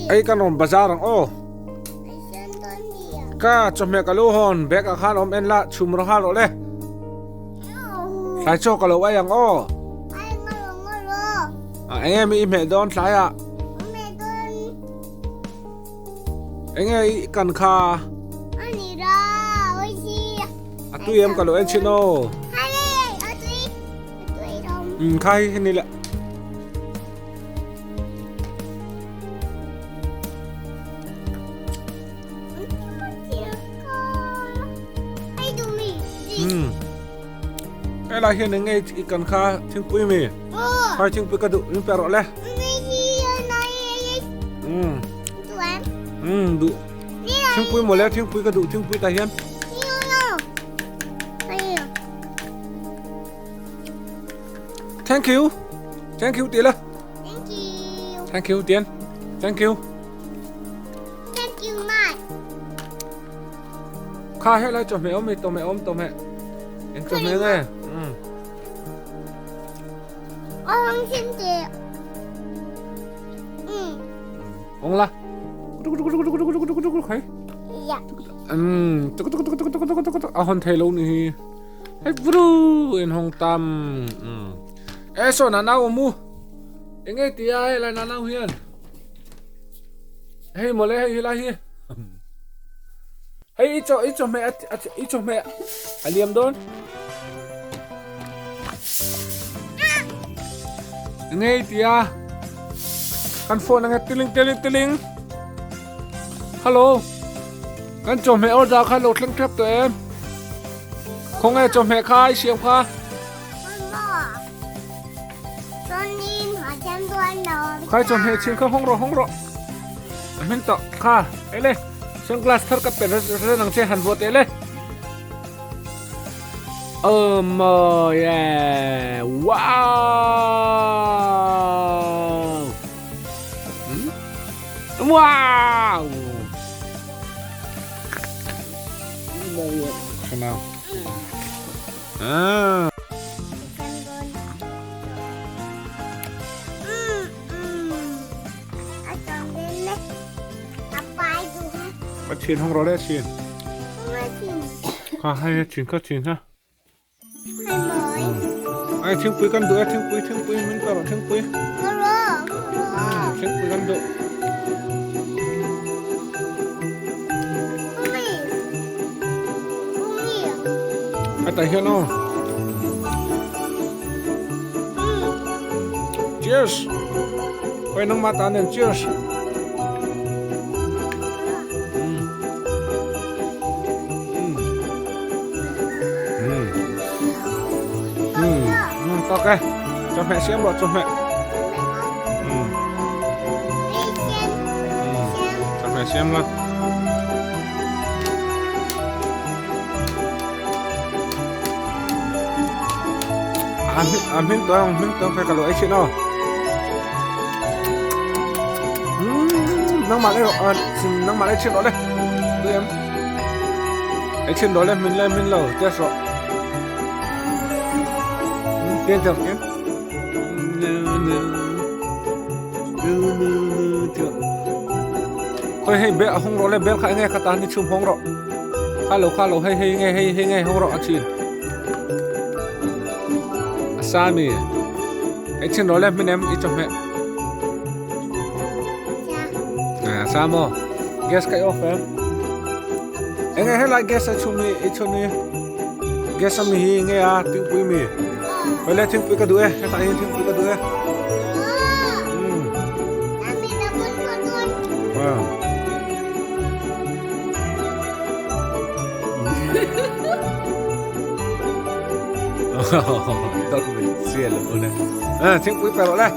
ไอ้ขนมบาซารังโอก็จมเมกะลูฮอนเบกอาคารอมเอ็นละชุมรหาโลเลสายโชกะโลไว้ยังโอไอ้เงี้ยมีเมดอนสายอะไอ้เงี้ยกันคาอะตุยมกะโลเอชิโนใครนี่แหละไอ้ลายเห็นยังไงอีกันคาทิ้งปุ้ยมีใครทิ้งปุ้ยกระดูกนี่เปล่าเลยดูทิ้งปุ้ยหมดแล้วทิ้งปุ้ยกระดูกทิ้งปุ้ยตาเห็นThank you ตีละ Thank you เตียน Thank you ข้าให้เราจบไม่อมไม่ตัวไม่อมตัวไม่เอ็นจบไม่ไงองละใครเอาคนไทยลงนี่ให้บรูเอ็นห้องตำเอโซนานาอมูเอ็งไงตีไอ้ไรนานาเฮียนเฮ้ยหมดเลยเฮ้ยไรเฮียเฮ้ยอีจอมแม่อาเลียมโดนเอ็งไงตีอากันโฟนยังไงติลิงฮัลโหลกันจอมแม่เอาจากฮัลโหลเครื่องครับตัวเองคงไงจอมแม่คายเสียงค่ะใครจอมแม่ชิงเข้าห้องรอมันต่อค่ะเอเล่ช่างกลาสเธอร์กับเป็นเรื่องหนังเชหันวัวเตเล่มาเย่ว้าวว้าวขนาดมาชินห้องเราได้ชินข้าให้ชินก็ชินฮะไอ้ทิ้งปุยกันดูทิ้งปุยมันก็ทิ้งปุยกันดูไอ้แต่เฮียน้อง Cheers ไปน้องมาตาเนี่ย Cheers ok cho mẹ xem rồi cho mẹ cho mẹ xem luôn miếng tôi phải cả lỗi chuyện đâu nâng mặt đây rồi nâng mặt đây chuyện đó đây đưa em cái chuyện đó lên mình lẩu chết rồi Tiến thượng tiến Khôi hay bé không rõ lên bé khai nghe khá tán đi chung không rõ Khá lâu hay nghe không rõ chín Sa mì Cái chân đó lên bên em ít chồng mẹ Sa mò Guess cái off em Em nghe hết lại guess chung mì ít chung mì Guess mì hi nghe tiếng quý mìไปเลยทิ้งปุยกระดูกให้ตายทิ้งปุยกระดูกว้าวต้องเป็นเสียเลยคนนี้ทิ้งปุยไปหมดเลย